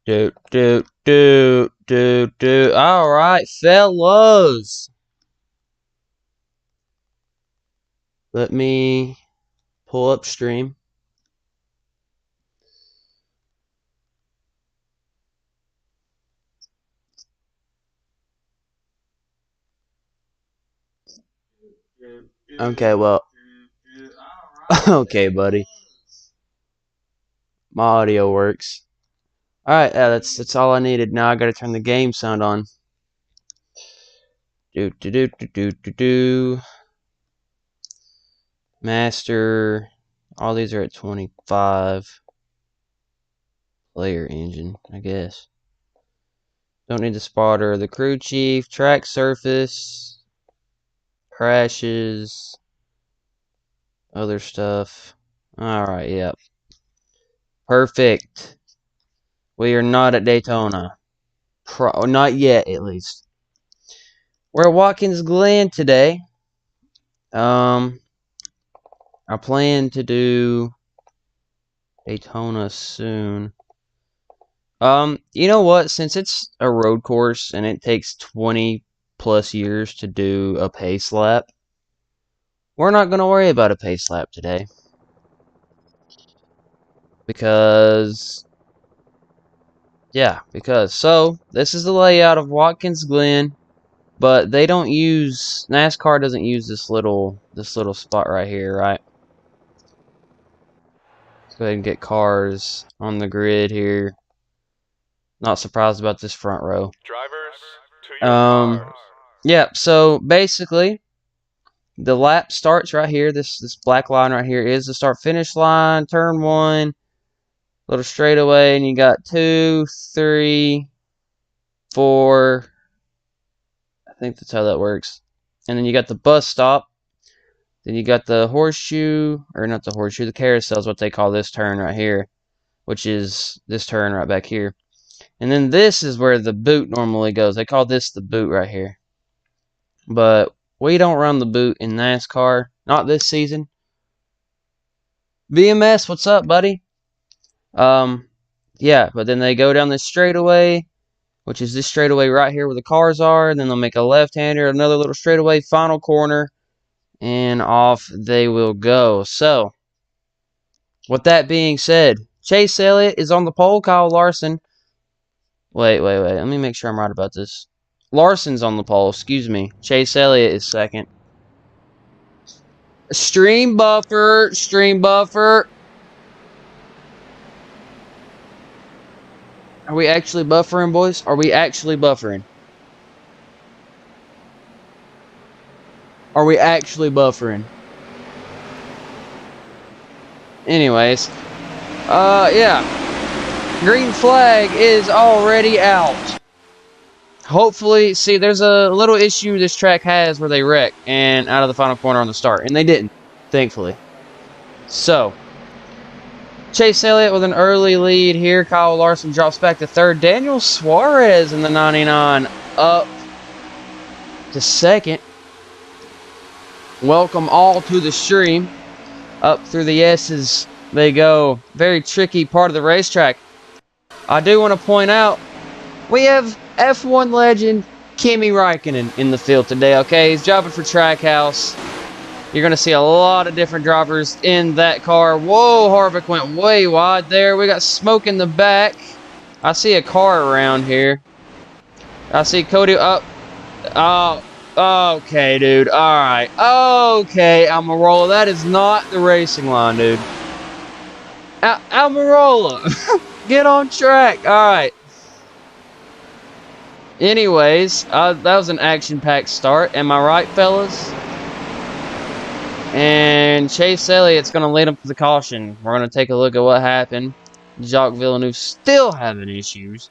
All right, fellas. Let me pull up stream. Okay, well. Okay, buddy. My audio works. Alright, that's all I needed. Now I gotta turn the game sound on. Master. All these are at 25. Player engine, I guess. Don't need the spotter. The crew chief. Track surface. Crashes. Other stuff. Alright, yep. Perfect. We are not at Daytona. Not yet, at least. We're at Watkins Glen today. I plan to do Daytona soon. You know what? Since it's a road course and it takes 20 plus years to do a pace lap, we're not going to worry about a pace lap today. Because, so, this is the layout of Watkins Glen, but they don't use, NASCAR doesn't use this little spot right here, right? Let's go ahead and get cars on the grid here. Not surprised about this front row. Drivers, to your cars. Yeah, so basically, the lap starts right here. This black line right here is the start-finish line. Turn 1, little straightaway, and you got 2, 3, 4. I think that's how that works. And then you got the bus stop. Then you got the horseshoe, or not the horseshoe, the carousel is what they call this turn right here, which is this turn right back here. And then this is where the boot normally goes. They call this the boot right here. But we don't run the boot in NASCAR. Not this season. VMS, what's up, buddy? Yeah, but then they go down this straightaway, which is this straightaway right here where the cars are. And then they'll make a left-hander, another little straightaway, final corner, and off they will go. So, with that being said, Chase Elliott is on the pole. Kyle Larson. Wait. Let me make sure I'm right about this. Larson's on the pole, excuse me. Chase Elliott is second. Stream buffer. Are we actually buffering, boys? Are we actually buffering? Anyways. Yeah. Green flag is already out. Hopefully, see, there's a little issue this track has where they wreck and out of the final corner on the start. And they didn't, thankfully. So, Chase Elliott with an early lead here. Kyle Larson drops back to third. Daniel Suarez in the 99 up to second. Welcome all to the stream. Up through the S's they go. Very tricky part of the racetrack. I do want to point out, we have F1 legend Kimi Räikkönen in the field today, okay? He's driving for Trackhouse. You're going to see a lot of different drivers in that car. Whoa, Harvick went way wide there. We got smoke in the back. I see a car around here. I see Cody up. Oh, okay, dude. All right. Okay, Almirola. That is not the racing line, dude. Almirola, get on track. All right. Anyways, that was an action-packed start. Am I right, fellas? And Chase Elliott's going to lead him to the caution. We're going to take a look at what happened. Jacques Villeneuve still having issues.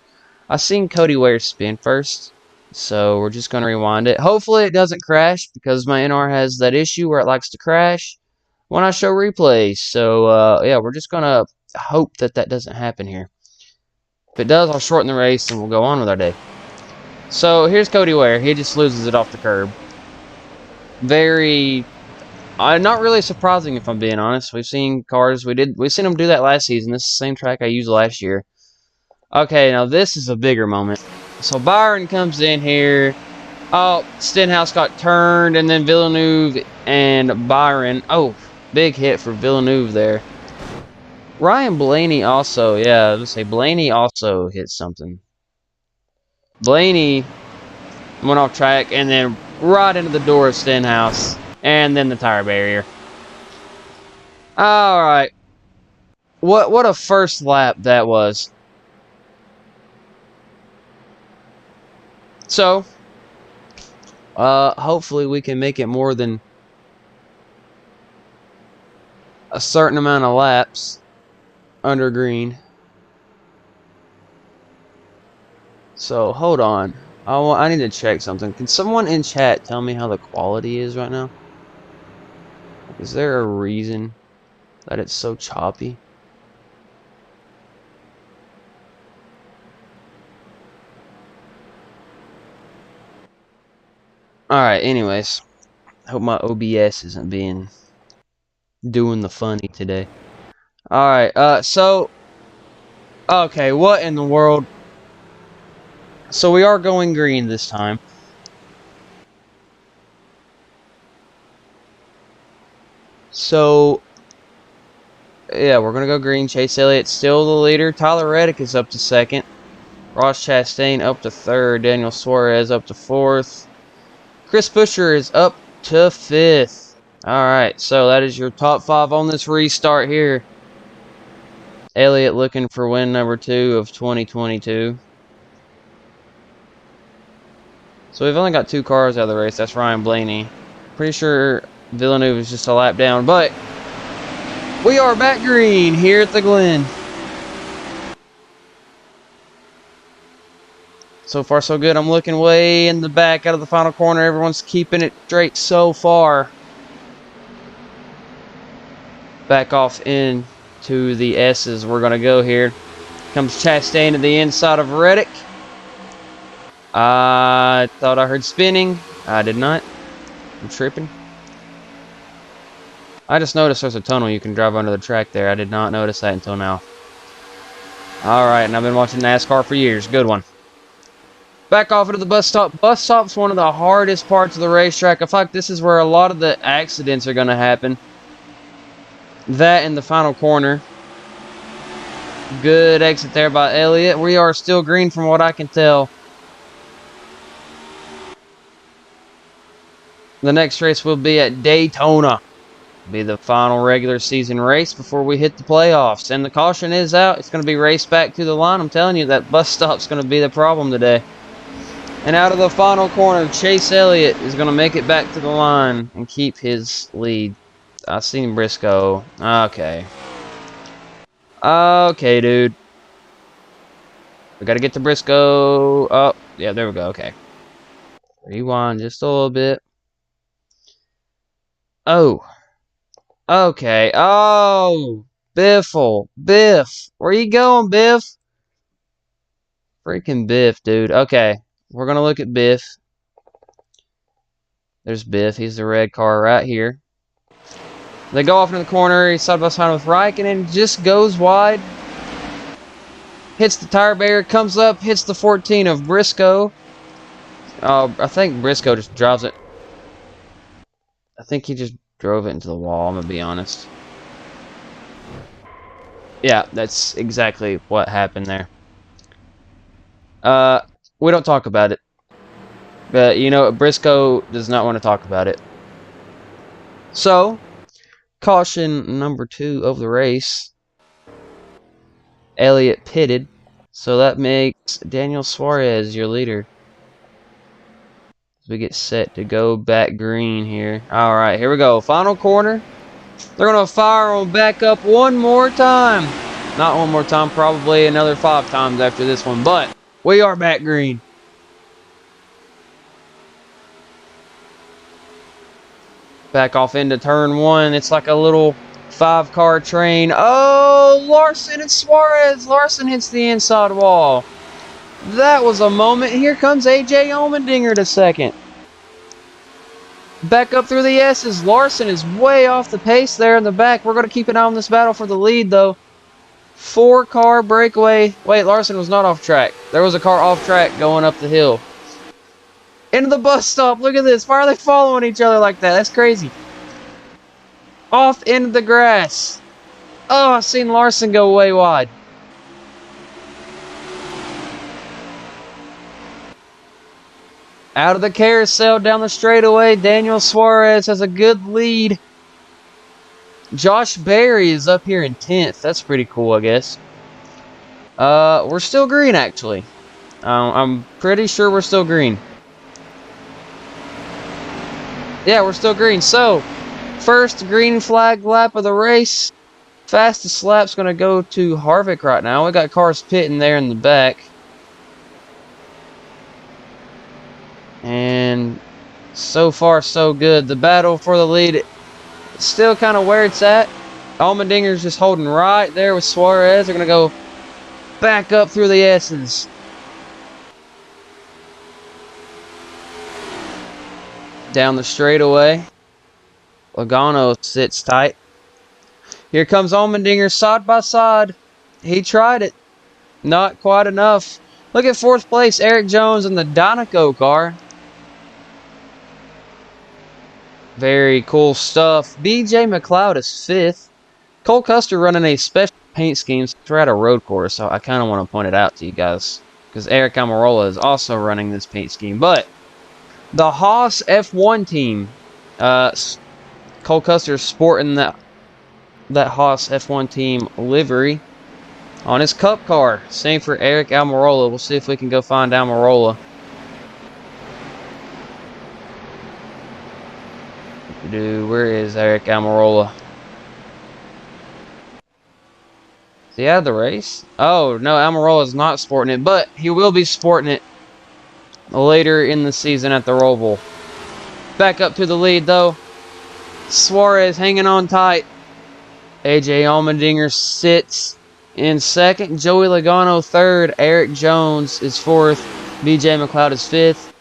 I seen Cody Ware spin first, so we're just going to rewind it. Hopefully it doesn't crash, because my NR has that issue where it likes to crash when I show replays. So, yeah, we're just going to hope that that doesn't happen here. If it does, I'll shorten the race and we'll go on with our day. So, here's Cody Ware. He just loses it off the curb. Very... not really surprising, if I'm being honest. We've seen cars. We've seen them do that last season. This is the same track I used last year. Okay, now this is a bigger moment. So Byron comes in here. Oh, Stenhouse got turned, and then Villeneuve and Byron. Oh, big hit for Villeneuve there. Ryan Blaney also, yeah, let's say Blaney also hit something. Blaney went off track and then right into the door of Stenhouse, and then the tire barrier. All right, what a first lap that was. So, hopefully we can make it more than a certain amount of laps under green. So, hold on. I need to check something. Can someone in chat tell me how the quality is right now? Is there a reason that it's so choppy? Alright, anyways. Hope my OBS isn't doing the funny today. Alright, so... Okay, what in the world? So we are going green this time. So... Yeah, we're gonna go green. Chase Elliott's still the leader. Tyler Reddick is up to second. Ross Chastain up to third. Daniel Suarez up to fourth. Chris Buescher is up to fifth. Alright, so that is your top 5 on this restart here. Elliott looking for win number 2 of 2022. So we've only got 2 cars out of the race. That's Ryan Blaney. Pretty sure Villeneuve is just a lap down, but we are back green here at the Glen. So far, so good. I'm looking way in the back out of the final corner. Everyone's keeping it straight so far. Back off into the S's. We're going to go here. Comes Chastain to the inside of Reddick. I thought I heard spinning. I did not. I'm tripping. I just noticed there's a tunnel you can drive under the track there. I did not notice that until now. Alright, and I've been watching NASCAR for years. Good one. Back off into the bus stop. Bus stop's one of the hardest parts of the racetrack. I feel like this is where a lot of the accidents are going to happen. That in the final corner. Good exit there by Elliott. We are still green from what I can tell. The next race will be at Daytona. It'll be the final regular season race before we hit the playoffs. And the caution is out. It's going to be raced back to the line. I'm telling you, that bus stop's going to be the problem today. And out of the final corner, Chase Elliott is going to make it back to the line and keep his lead. I seen Briscoe. Okay. Okay, dude. We got to get to Briscoe. Oh, yeah, there we go. Okay. Rewind just a little bit. Oh. Okay. Oh. Biffle. Biff. Where you going, Biff? Freaking Biff, dude. Okay. We're going to look at Biff. There's Biff. He's the red car right here. They go off into the corner. He's side by side with Raikkonen. Just goes wide. Hits the tire barrier. Comes up. Hits the 14 of Briscoe. I think Briscoe just drives it. I think he just drove it into the wall. I'm going to be honest. Yeah, that's exactly what happened there. We don't talk about it. But, you know, Briscoe does not want to talk about it. So, caution number 2 of the race. Elliott pitted. So that makes Daniel Suarez your leader. As we get set to go back green here. Alright, here we go. Final corner. They're going to fire on back up one more time. Not one more time, probably another 5 times after this one. But we are back green. Back off into turn 1. It's like a little 5-car train. Oh, Larson and Suarez. Larson hits the inside wall. That was a moment. Here comes AJ Allmendinger to second. Back up through the S's. Larson is way off the pace there in the back. We're going to keep an eye on this battle for the lead, though. 4-car breakaway. Wait, Larson was not off track. There was a car off track going up the hill. Into the bus stop. Look at this. Why are they following each other like that? That's crazy. Off into the grass. Oh, I seen Larson go way wide. Out of the carousel down the straightaway. Daniel Suarez has a good lead. Josh Berry is up here in 10th. That's pretty cool, I guess. We're still green, actually. I'm pretty sure we're still green. Yeah, we're still green. So, first green flag lap of the race. Fastest lap's going to go to Harvick right now. We got cars pitting there in the back. And so far, so good. The battle for the lead is still kind of where it's at. Allmendinger's just holding right there with Suarez. They're going to go back up through the S's. Down the straightaway. Logano sits tight. Here comes Allmendinger side by side. He tried it. Not quite enough. Look at 4th place, Eric Jones in the Dinoco car. Very cool stuff. BJ McLeod is 5th. Cole Custer running a special paint scheme. We're at a road course, so I kind of want to point it out to you guys. Because Eric Almirola is also running this paint scheme. But the Haas F1 team, Cole Custer is sporting that Haas F1 team livery on his cup car. Same for Eric Almirola. We'll see if we can go find Almirola. Where is Eric Almirola? Is he out of the race? Oh, no, Almirola is not sporting it, but he will be sporting it later in the season at the Roval. Back up to the lead, though. Suarez hanging on tight. AJ Allmendinger sits in 2nd. Joey Logano 3rd. Eric Jones is 4th. BJ McLeod is 5th.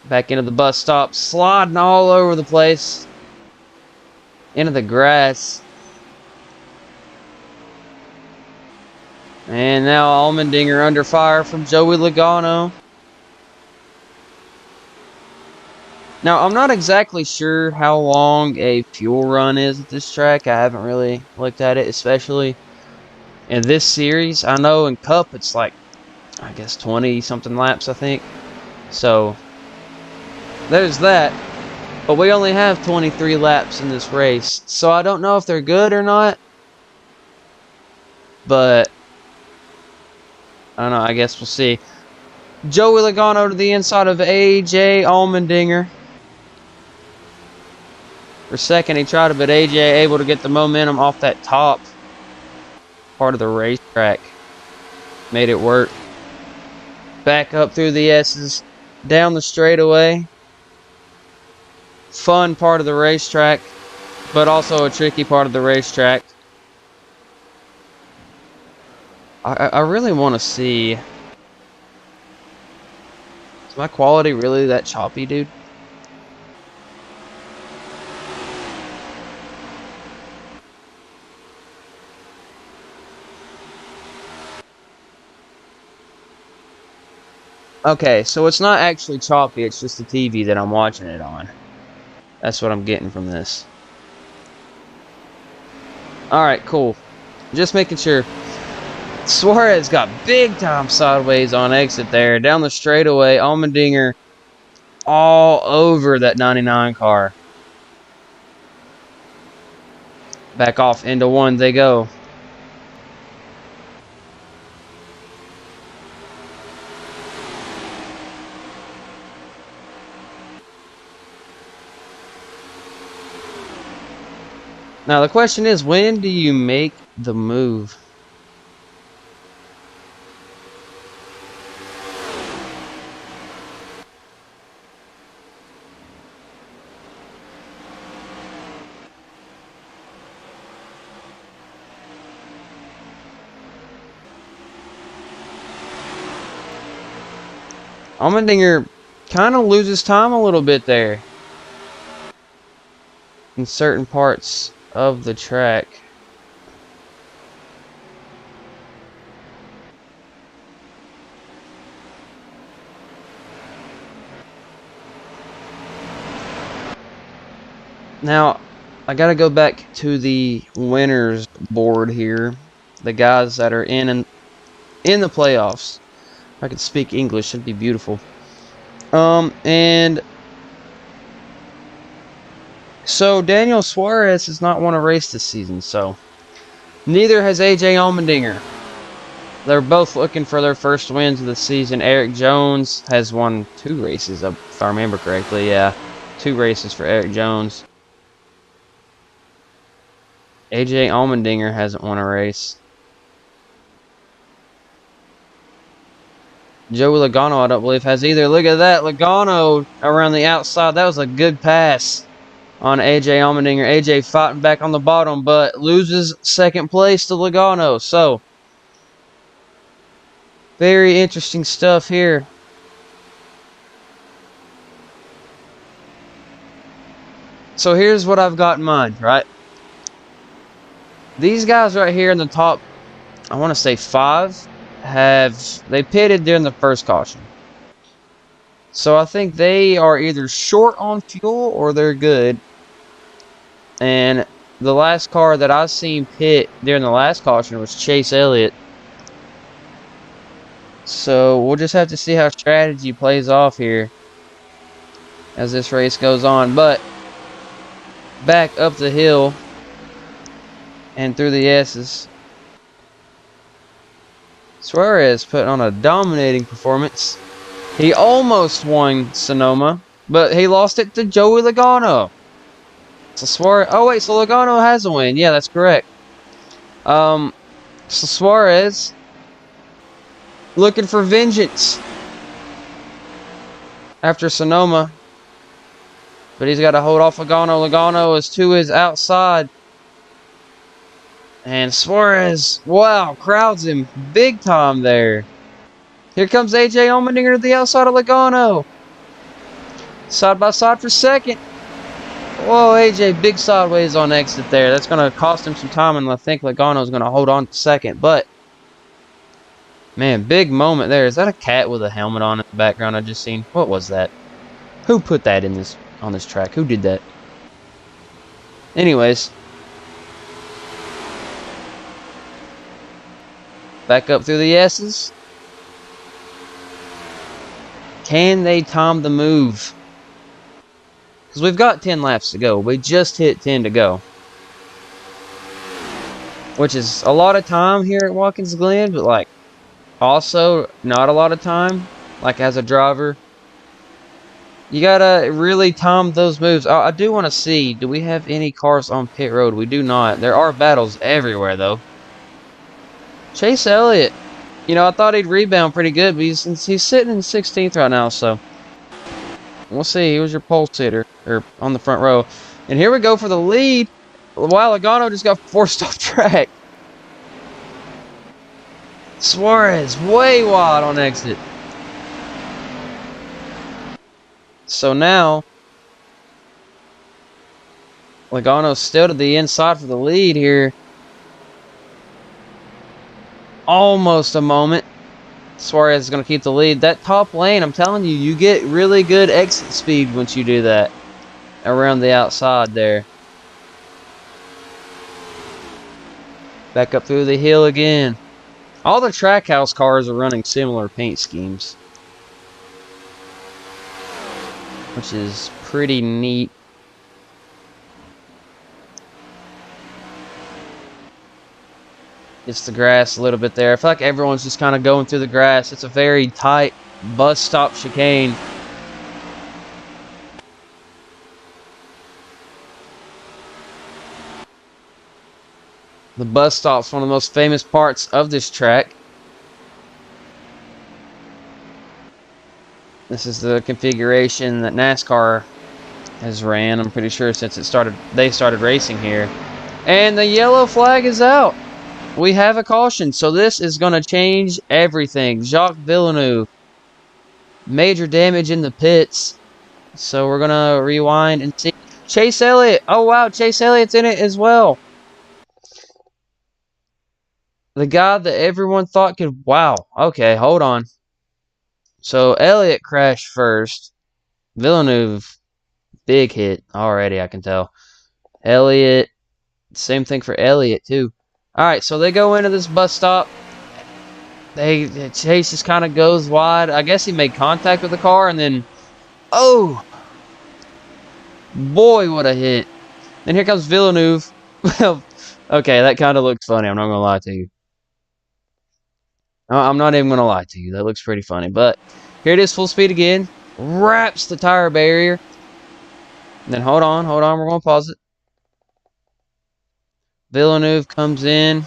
Back into the bus stop. Sliding all over the place. Into the grass. And now Allmendinger under fire from Joey Logano. Now, I'm not exactly sure how long a fuel run is at this track. I haven't really looked at it, especially in this series. I know in Cup it's like, I guess 20-something laps, I think. So, there's that. But we only have 23 laps in this race. So, I don't know if they're good or not. But, I don't know. I guess we'll see. Joey Logano to the inside of AJ Allmendinger. For 2nd, he tried it, but AJ able to get the momentum off that top part of the racetrack. Made it work. Back up through the S's. Down the straightaway. Fun part of the racetrack, but also a tricky part of the racetrack. I really want to see... Is my quality really that choppy, dude? Okay, so it's not actually choppy, it's just the TV that I'm watching it on. That's what I'm getting from this. Alright, cool. Just making sure. Suarez got big time sideways on exit there. Down the straightaway, Allmendinger all over that 99 car. Back off into 1 they go. Now the question is, when do you make the move? Allmendinger kind of loses time a little bit there in certain parts of the track. Now, I got to go back to the winners board here. The guys that are in the playoffs. If I could speak English, it'd be beautiful. And so Daniel Suarez has not won a race this season, so neither has AJ Allmendinger. They're both looking for their first wins of the season. Eric Jones has won 2 races, if I remember correctly. Yeah, 2 races for Eric Jones. AJ Allmendinger hasn't won a race. Joey Logano, I don't believe, has either. Look at that. Logano around the outside. That was a good pass on AJ Allmendinger. AJ fighting back on the bottom, but loses second place to Logano. So, very interesting stuff here. So, here's what I've got in mind, right? These guys right here in the top, I want to say 5, they pitted during the first caution. So, I think they are either short on fuel or they're good. And the last car that I seen pit during the last caution was Chase Elliott. So we'll just have to see how strategy plays off here as this race goes on. But back up the hill and through the S's. Suarez put on a dominating performance. He almost won Sonoma, but he lost it to Joey Logano. So Suarez, oh wait, so Logano has a win. Yeah, that's correct. So Suarez looking for vengeance after Sonoma, but he's got to hold off Logano. Logano is to his outside, and Suarez, wow, crowds him big time there. Here comes AJ Allmendinger to the outside of Logano. Side by side for second. Whoa, AJ, big sideways on exit there. That's going to cost him some time, and I think Logano's going to hold on to second. But, man, big moment there. Is that a cat with a helmet on in the background I just seen? What was that? Who put that on this track? Who did that? Anyways. Back up through the S's. Can they time the move? Because we've got 10 laps to go. We just hit 10 to go. Which is a lot of time here at Watkins Glen, but like also not a lot of time. Like as a driver, you gotta really time those moves. I do want to see, do we have any cars on pit road? We do not. There are battles everywhere though. Chase Elliott, you know, I thought he'd rebound pretty good, but he's sitting in 16th right now, so we'll see. He was your pole sitter, or on the front row. And here we go for the lead. Wow, Logano just got forced off track. Suarez way wide on exit. So now, Logano's still to the inside for the lead here. Almost a moment. Suarez is going to keep the lead. That top lane, I'm telling you, you get really good exit speed once you do that. Around the outside there. Back up through the hill again. All the Trackhouse cars are running similar paint schemes, which is pretty neat. It's the grass a little bit there. I feel like everyone's just kind of going through the grass. It's a very tight bus stop chicane. The bus stop's one of the most famous parts of this track. This is the configuration that NASCAR has ran, I'm pretty sure, since they started racing here. And the yellow flag is out. We have a caution, so this is going to change everything. Jacques Villeneuve, major damage in the pits. So we're going to rewind and see. Chase Elliott. Oh, wow, Chase Elliott's in it as well. The guy that everyone thought could... Wow, okay, hold on. So Elliott crashed first. Villeneuve, big hit already, I can tell. Elliott, same thing for Elliott too. All right, so they go into this bus stop. Chase just kind of goes wide. I guess he made contact with the car, and then, oh, boy, what a hit! Then here comes Villeneuve. Well, okay, that kind of looked funny. I'm not gonna lie to you. I'm not even gonna lie to you. That looks pretty funny. But here it is, full speed again. Wraps the tire barrier. And then hold on. We're gonna pause it. Villeneuve comes in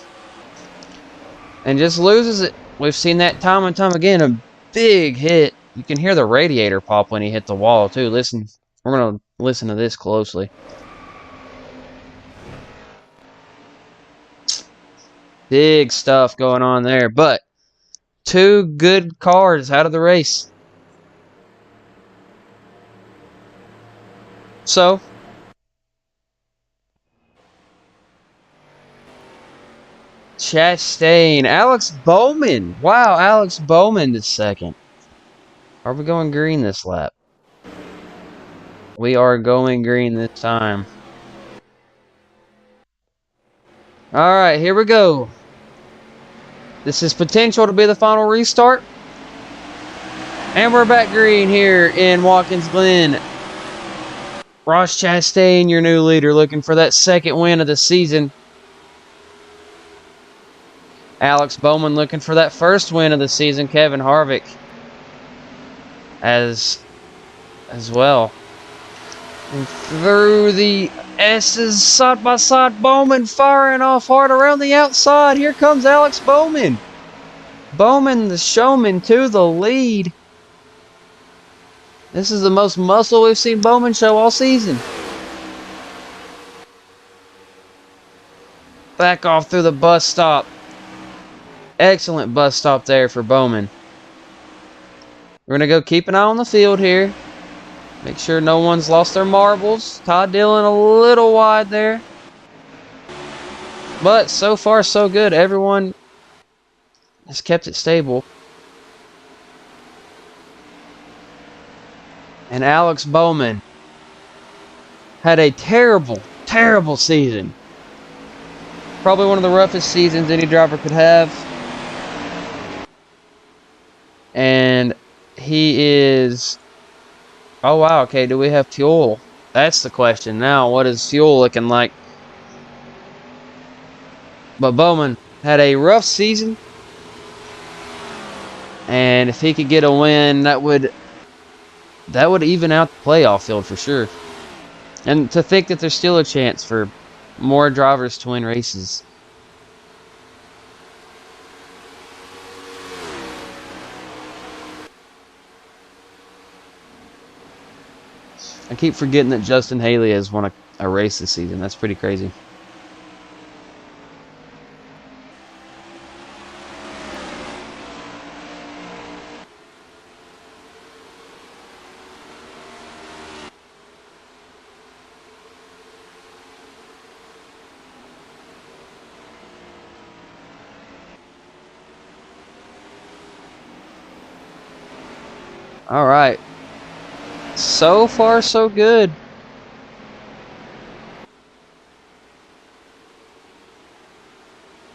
and just loses it. We've seen that time and time again. A big hit. You can hear the radiator pop when he hit the wall too. Listen, we're gonna listen to this closely. Big stuff going on there, but 2 good cars out of the race. So, Chastain, Alex Bowman. Wow, Alex Bowman is second. Are we going green this lap? We are going green this time. Alright, here we go. This is potential to be the final restart. And we're back green here in Watkins Glen. Ross Chastain, your new leader, looking for that second win of the season. Alex Bowman looking for that first win of the season. Kevin Harvick as well. And through the S's side by side, Bowman firing off hard around the outside. Here comes Alex Bowman. Bowman, the showman, to the lead. This is the most muscle we've seen Bowman show all season. Back off through the bus stop. Excellent bus stop there for Bowman. We're going to go keep an eye on the field here. Make sure no one's lost their marbles. Todd Dillon a little wide there. But so far so good. Everyone has kept it stable. And Alex Bowman had a terrible, terrible season. Probably one of the roughest seasons any driver could have. And he is... Oh, wow. Okay, do we have fuel? That's the question now. What is fuel looking like? But Bowman had a rough season. And if he could get a win, that would even out the playoff field for sure. And to think that there's still a chance for more drivers to win races. I keep forgetting that Justin Haley has won a race this season. That's pretty crazy. All right. So far, so good.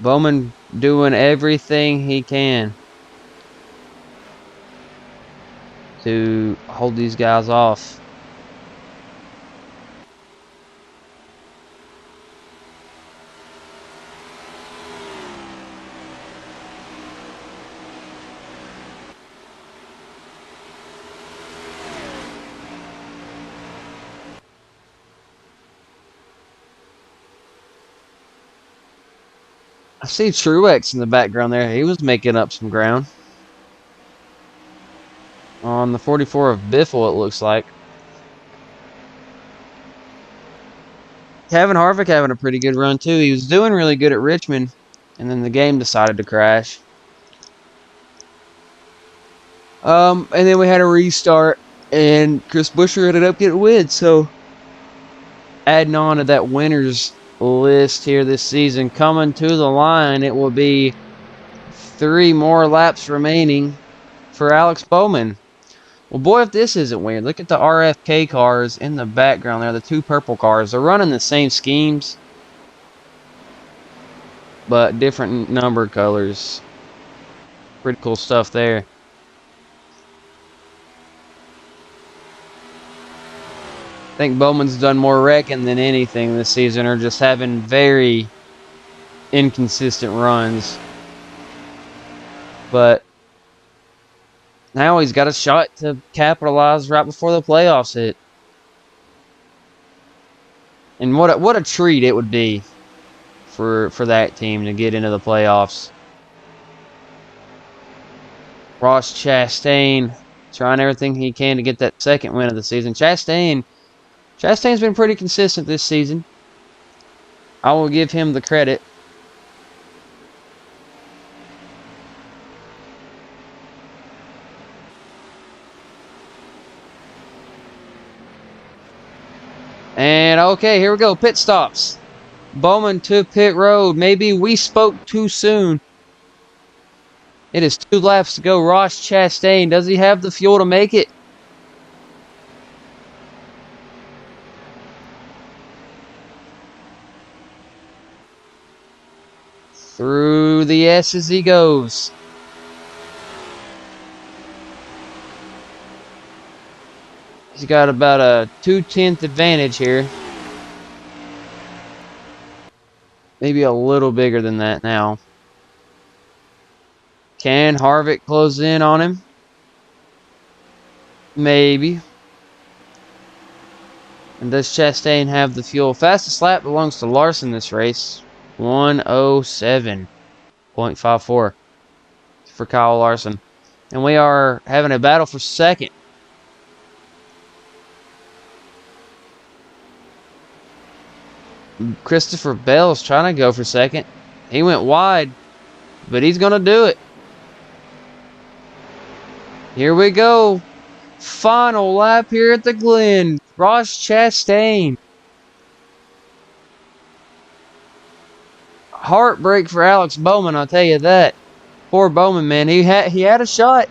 Bowman doing everything he can to hold these guys off. I see Truex in the background there. He was making up some ground. On the 44 of Biffle, it looks like. Kevin Harvick having a pretty good run, too. He was doing really good at Richmond, and then the game decided to crash. And then we had a restart, and Chris Buescher ended up getting win, so adding on to that winners list here this season, coming to the line, it will be 3 more laps remaining for Alex Bowman. Well, boy, if this isn't weird. Look at the RFK cars in the background there, the two purple cars. They're running the same schemes, but different number colors. Pretty cool stuff there. I think Bowman's done more wrecking than anything this season, or just having very inconsistent runs. But now he's got a shot to capitalize right before the playoffs hit. And what a treat it would be for that team to get into the playoffs. Ross Chastain trying everything he can to get that second win of the season. Chastain's been pretty consistent this season. I will give him the credit. And okay, here we go. Pit stops. Bowman to pit road. Maybe we spoke too soon. It is 2 laps to go. Ross Chastain, does he have the fuel to make it? Through the S as he goes. He's got about a 2/10 advantage here. Maybe a little bigger than that now. Can Harvick close in on him? Maybe. And does Chastain have the fuel? Fastest lap belongs to Larson this race. 1:07.54 for Kyle Larson. And we are having a battle for second. Christopher Bell's trying to go for second. He went wide, but he's going to do it. Here we go. Final lap here at the Glen. Ross Chastain. Heartbreak for Alex Bowman, I'll tell you that. Poor Bowman, man. He had a shot.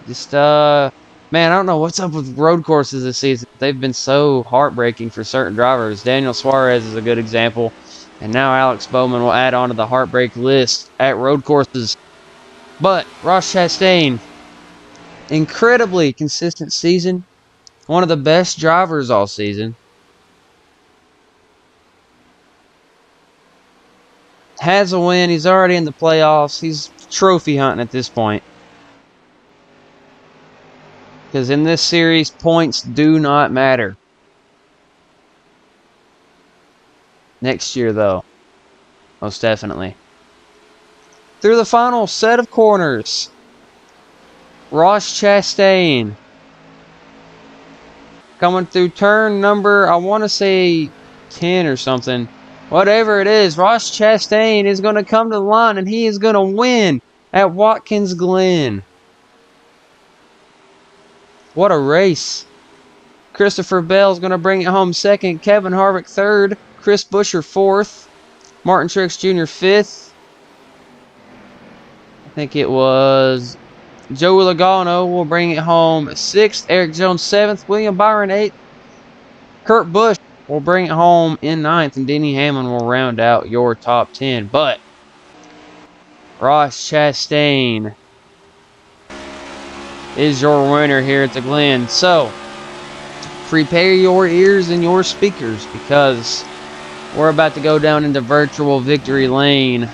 Just, man, I don't know what's up with road courses this season. They've been so heartbreaking for certain drivers. Daniel Suarez is a good example. And now Alex Bowman will add on to the heartbreak list at road courses. But Ross Chastain, incredibly consistent season. One of the best drivers all season. Has a win. He's already in the playoffs. He's trophy hunting at this point. Because in this series, points do not matter. Next year, though. Most definitely. Through the final set of corners. Ross Chastain. Coming through turn number, I want to say 10 or something. Whatever it is, Ross Chastain is going to come to the line and he is going to win at Watkins Glen. What a race. Christopher Bell is going to bring it home second. Kevin Harvick third. Chris Buescher fourth. Martin Truex Jr. fifth. I think it was Joey Logano will bring it home sixth. Eric Jones seventh. William Byron eighth. Kurt Busch will bring it home in ninth. And Denny Hamlin will round out your top 10. But Ross Chastain is your winner here at the Glen. So, prepare your ears and your speakers because we're about to go down into virtual victory lane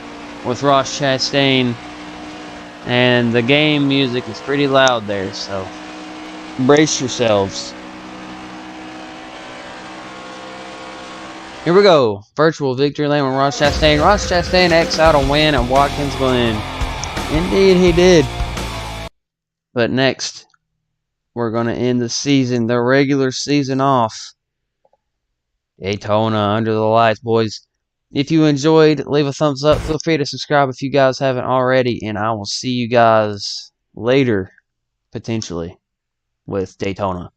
with Ross Chastain. And the game music is pretty loud there, so brace yourselves. Here we go. Virtual victory lane with Ross Chastain. Ross Chastain X out a win at Watkins Glen. Indeed, he did. But next, we're going to end the season, the regular season off. Daytona under the lights, boys. If you enjoyed, leave a thumbs up. Feel free to subscribe if you guys haven't already. And I will see you guys later, potentially, with Daytona.